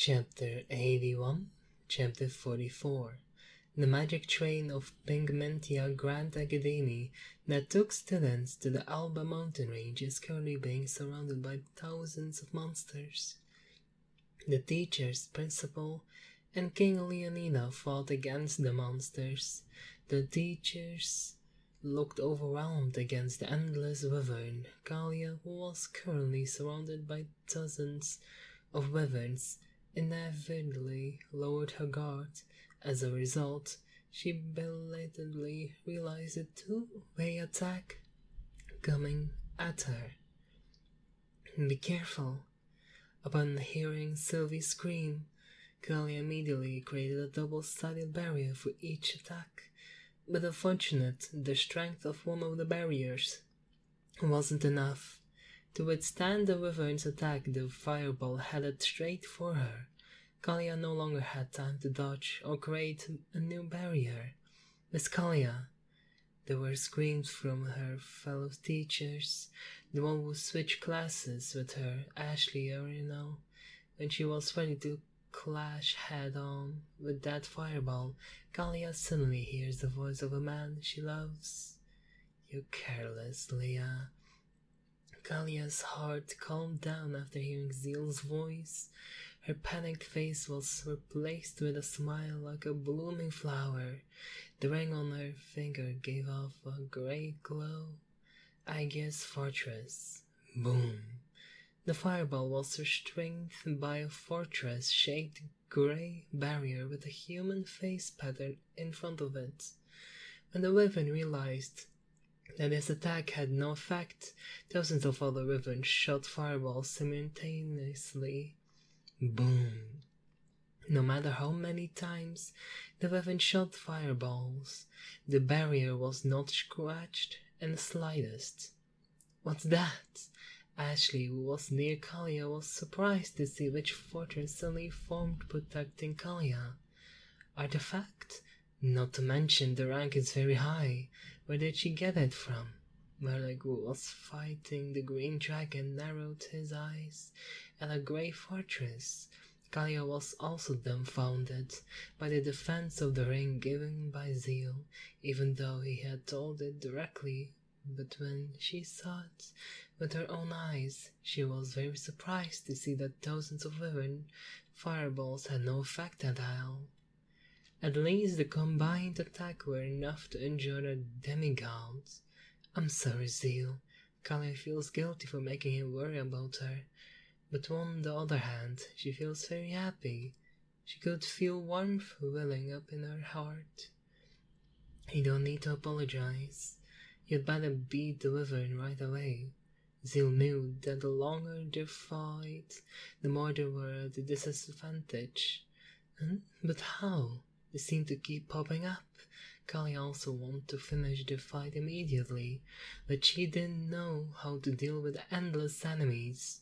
Chapter 81, Chapter 44. The magic train of Pigmentia Grand Academy that took students to the Alba mountain range is currently being surrounded by thousands of monsters. The teachers, principal, and King Leonida fought against the monsters. The teachers looked overwhelmed against the endless wyvern. Kalia, who was currently surrounded by dozens of wyverns, inevitably lowered her guard. As a result, she belatedly realized a two-way attack coming at her. Be careful. Upon hearing Sylvie scream, Kalia immediately created a double-sided barrier for each attack. But unfortunately, the strength of one of the barriers wasn't enough to withstand the wyvern's attack. The fireball headed straight for her. Kalia no longer had time to dodge or create a new barrier. Miss Kalia! There were screams from her fellow teachers, the one who switched classes with her, Ashley Arino, when she was ready to clash head-on with that fireball. Kalia suddenly hears the voice of a man she loves. "You careless, Leah." Kalia's heart calmed down after hearing Zeal's voice. Her panicked face was replaced with a smile like a blooming flower. The ring on her finger gave off a grey glow. Aegis Fortress. Boom! The fireball was restrained by a fortress-shaped grey barrier with a human face pattern in front of it. When the wyvern realized that his attack had no effect, dozens of other wyverns shot fireballs simultaneously. Boom! No matter how many times the wyvern shot fireballs, the barrier was not scratched in the slightest. "What's that?" Ashley, who was near Kalia, was surprised to see which fortress suddenly formed protecting Kalia. "Artifact? Not to mention the rank is very high. Where did she get it from?" Merlik, who was fighting the green dragon, narrowed his eyes at a grey fortress. Kalia was also dumbfounded by the defense of the ring given by Zeal, even though he had told it directly. But when she saw it with her own eyes, she was very surprised to see that dozens of wyvern fireballs had no effect at all. At least the combined attack were enough to injure the demigod. "I'm sorry, Zeal." Kalia feels guilty for making him worry about her, but on the other hand, she feels very happy. She could feel warmth welling up in her heart. "You don't need to apologize. You'd better beat the wyvern right away." Zeal knew that the longer they fought, the more they were at a disadvantage. But how? They seemed to keep popping up. Kalia also wanted to finish the fight immediately, but she didn't know how to deal with endless enemies.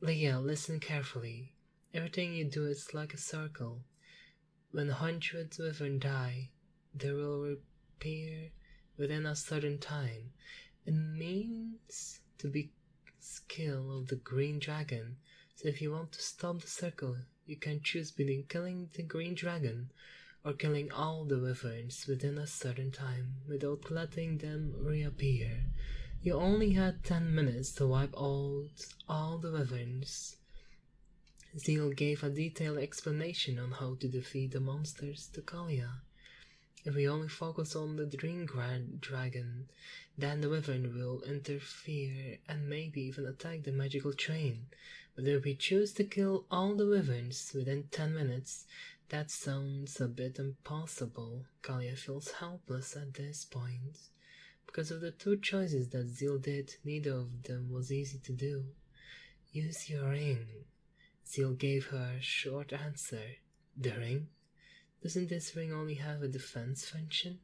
"Leah, listen carefully. Everything you do is like a circle. When 100 wyvern die, they will reappear within a certain time. It means to be skill of the green dragon. So if you want to stop the circle, you can choose between killing the green dragon or killing all the wyverns within a certain time without letting them reappear. You only had 10 minutes to wipe out all the wyverns." Zeal gave a detailed explanation on how to defeat the monsters to Kalia. "If we only focus on the green dragon, then the wyvern will interfere and maybe even attack the magical train. But if we choose to kill all the wyverns within 10 minutes, that sounds a bit impossible." Kalia feels helpless at this point. Because of the two choices that Zeal did, neither of them was easy to do. "Use your ring." Zeal gave her a short answer. "The ring? Doesn't this ring only have a defense function?"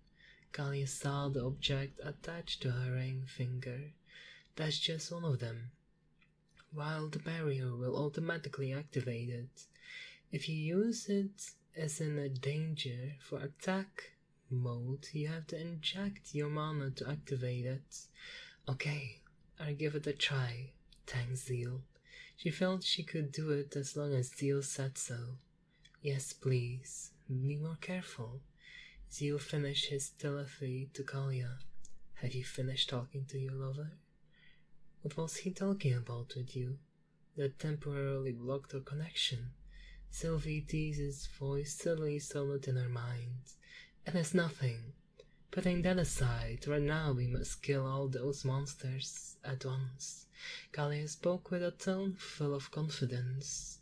Kalia saw the object attached to her ring finger. "That's just one of them. While the barrier will automatically activate it. If you use it as in a danger for attack mode, you have to inject your mana to activate it." "Okay, I'll give it a try. Thanks, Zeal." She felt she could do it as long as Zeal said so. Yes, please, be more careful. Zeal finished his telepathy to Kalia. Have you finished talking to your lover? What was he talking about with you? That temporarily blocked our connection. Sylvie Tease's voice suddenly sounded in her mind. It is nothing. Putting that aside, right now we must kill all those monsters at once. Kalia spoke with a tone full of confidence.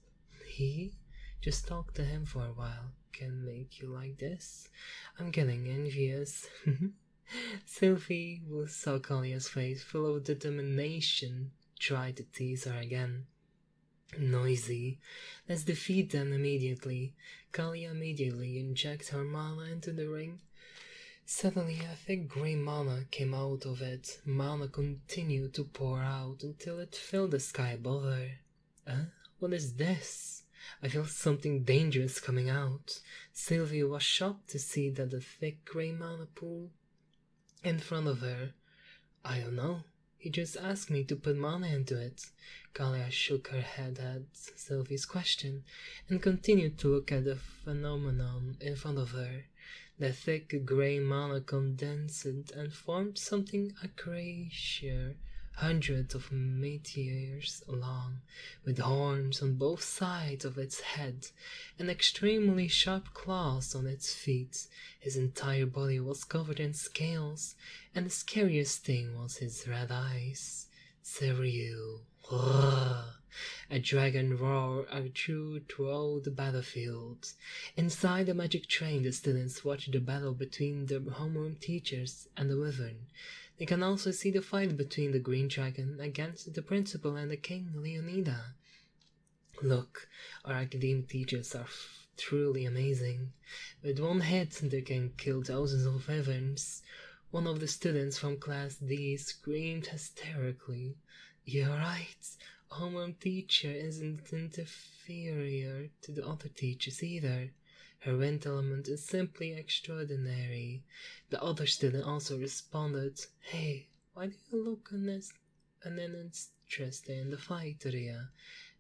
He? Just talk to him for a while. Can make you like this? I'm getting envious. Sylvie, who saw Kalia's face full of determination, tried to tease her again. Noisy. Let's defeat them immediately. Kalia immediately injects her mana into the ring. Suddenly a thick grey mana came out of it. Mana continued to pour out until it filled the sky above her. What is this? I feel something dangerous coming out. Sylvie was shocked to see that the thick grey mana pool in front of her. I don't know. He just asked me to put mana into it. Kalia shook her head at Sylvie's question and continued to look at the phenomenon in front of her. The thick grey mana condensed and formed something a creature, hundreds of meteors long, with horns on both sides of its head and extremely sharp claws on its feet. His entire body was covered in scales, and the scariest thing was his red eyes. Sarachiku. A dragon roared throughout the battlefield. Inside the magic train, the students watch the battle between the homeroom teachers and the wyvern. They can also see the fight between the green dragon against the principal and the king, Leonida. Look, our academic teachers are truly amazing. With one hit, they can kill thousands of wyverns. One of the students from Class D screamed hysterically. You're right. A homeroom teacher isn't inferior to the other teachers either. Her wind element is simply extraordinary. The other student also responded, Hey, why do you look uninterested in the fight, Ria?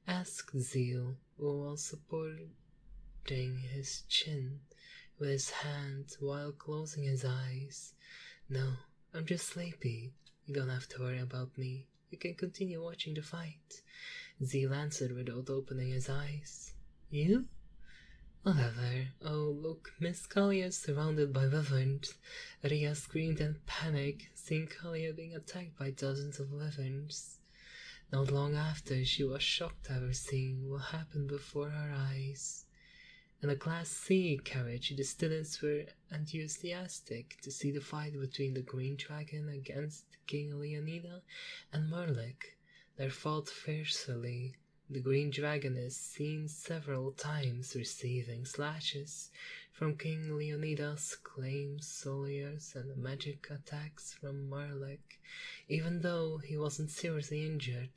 Asked Zeal, who was supporting his chin with his hand while closing his eyes. No, I'm just sleepy. You don't have to worry about me. You can continue watching the fight. Zeal answered without opening his eyes. You? Whatever. Oh, look, Miss Kalia is surrounded by wyverns. Ria screamed in panic, seeing Kalia being attacked by dozens of wyverns. Not long after, she was shocked over seeing what happened before her eyes. In the Class C carriage, the students were enthusiastic to see the fight between the Green Dragon against King Leonida and Merlik. They fought fiercely. The Green Dragon is seen several times receiving slashes from King Leonida's claimed soldiers and magic attacks from Merlik, even though he wasn't seriously injured.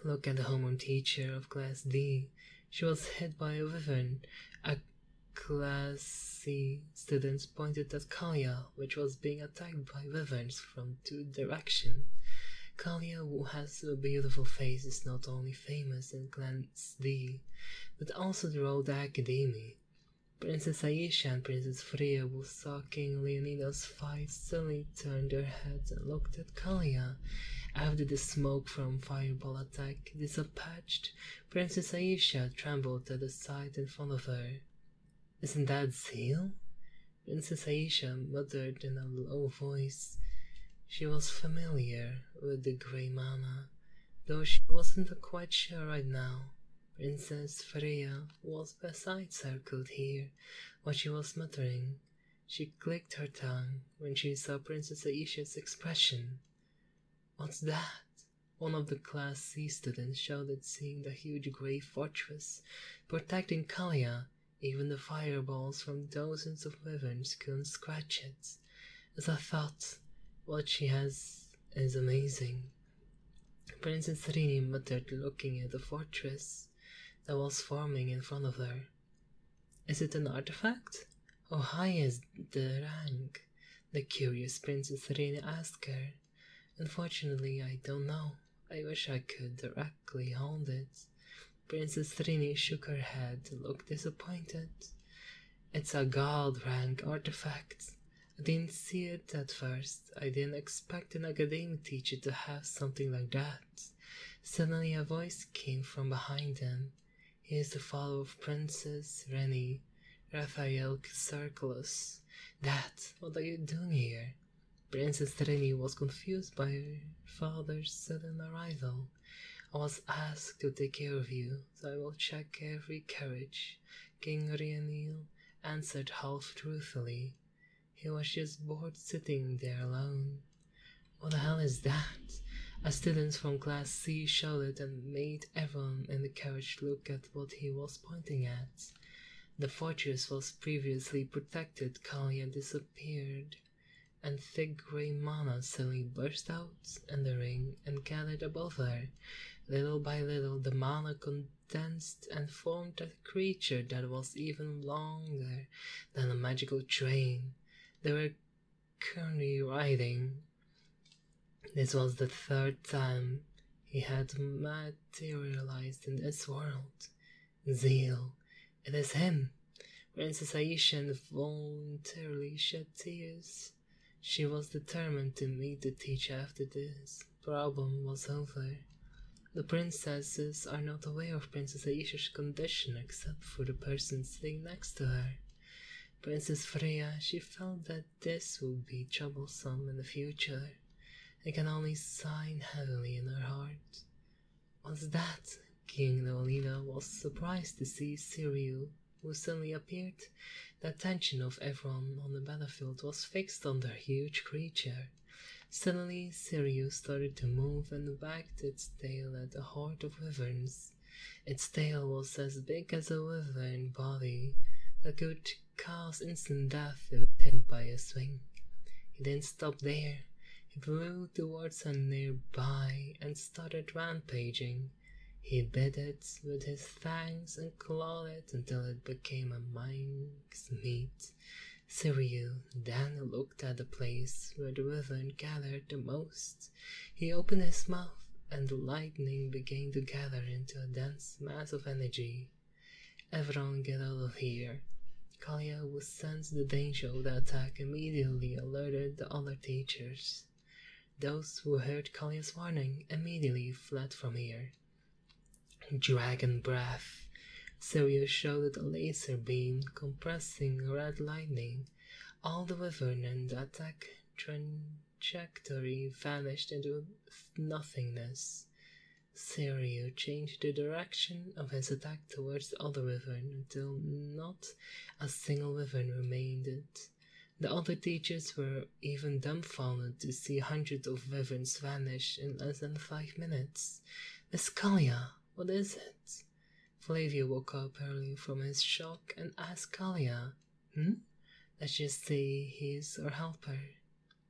Look at the homeroom teacher of Class D. She was hit by a wyvern. A Class C students pointed at Kalia, which was being attacked by wyverns from two directions. Kalia, who has a beautiful face, is not only famous in Class D, but also throughout the academy. Princess Aisha and Princess Freya, who saw King Leonida's fight, suddenly turned their heads and looked at Kalia. After the smoke from Fireball attack disappeared, Princess Aisha trembled at the sight in front of her. Isn't that Zeal? Princess Aisha muttered in a low voice. She was familiar with the grey mana, though she wasn't quite sure right now. Princess Freya was beside her could hear what she was muttering. She clicked her tongue when she saw Princess Aisha's expression. What's that? One of the Class C students shouted, seeing the huge grey fortress protecting Kalia. Even the fireballs from dozens of wyverns couldn't scratch it. As I thought, what she has is amazing. Princess Rini muttered, looking at the fortress that was forming in front of her. Is it an artifact? How high is the rank? The curious Princess Rini asked her. Unfortunately, I don't know. I wish I could directly hold it. Princess Trini shook her head and looked disappointed. It's a god rank artifact. I didn't see it at first. I didn't expect an academic teacher to have something like that. Suddenly a voice came from behind him. He is the follower of Princess Rennie, Raphael Circulus. Dad, what are you doing here? Princess Rennie was confused by her father's sudden arrival. I was asked to take care of you, so I will check every carriage. King Rhianil answered half truthfully. He was just bored sitting there alone. What the hell is that? A student from Class C shouted and made everyone in the carriage look at what he was pointing at. The fortress was previously protected. Kalia disappeared, and thick grey mana suddenly burst out in the ring and gathered above her. Little by little the mana condensed and formed a creature that was even longer than a magical train they were currently riding. This was the third time he had materialized in this world. Zeal. It is him. Princess Aisha involuntarily shed tears. She was determined to meet the teacher after this problem was over. The princesses are not aware of Princess Aisha's condition except for the person sitting next to her. Princess Freya, she felt that this would be troublesome in the future. I can only sigh heavily in her heart. What's that? King Leonida was surprised to see Siriu, who suddenly appeared. The attention of everyone on the battlefield was fixed on the huge creature. Suddenly, Sirius started to move and wagged its tail at a horde of wyverns. Its tail was as big as a wyvern body that could cause instant death if hit by a swing. He didn't stop there. He flew towards a nearby and started rampaging. He bit it with his fangs and clawed it until it became a minced meat. Siriu then looked at the place where the wyvern gathered the most. He opened his mouth, and the lightning began to gather into a dense mass of energy. Everyone get out of here. Kalia, who sensed the danger of the attack, immediately alerted the other teachers. Those who heard Kalia's warning immediately fled from here. Dragon breath. Sirius showed a laser beam compressing red lightning. All the wyvern and the attack trajectory vanished into nothingness. Sirius changed the direction of his attack towards the other wyvern until not a single wyvern remained. The other teachers were even dumbfounded to see hundreds of wyverns vanish in less than 5 minutes. Miss Kalia, what is it? Flavio woke up early from his shock and asked Kalia, Let's just say he's our helper.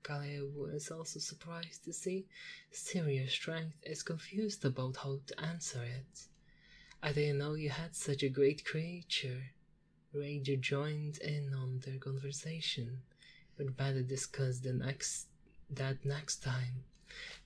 Kalia was also surprised to see Sirius' strength is confused about how to answer it. I didn't know you had such a great creature. Ranger joined in on their conversation. We'd better discuss that next time.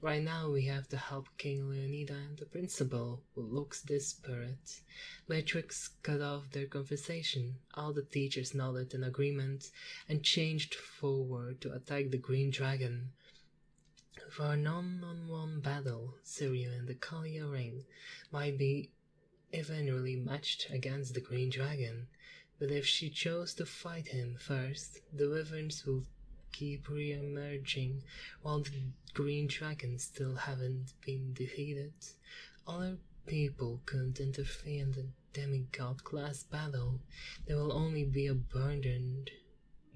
Right now we have to help King Leonida and the principal, who looks desperate. Beatrix cut off their conversation. All the teachers nodded in agreement and changed forward to attack the green dragon. For a one-on-one battle, Siriu and the Kalia ring might be eventually matched against the green dragon, but if she chose to fight him first, the wyverns will keep re-emerging while the green dragons still haven't been defeated. Other people couldn't interfere in the demigod class battle. They will only be a burden.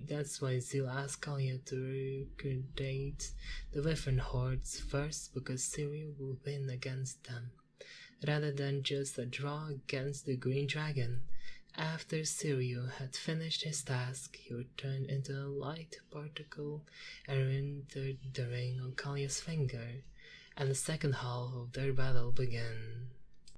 That's why Zeal asked Kalia to recruit the wyvern hordes first, because Siriu will win against them, rather than just a draw against the green dragon. After Siriu had finished his task, he returned into a light particle and entered the ring on Kalia's finger, and the second half of their battle began.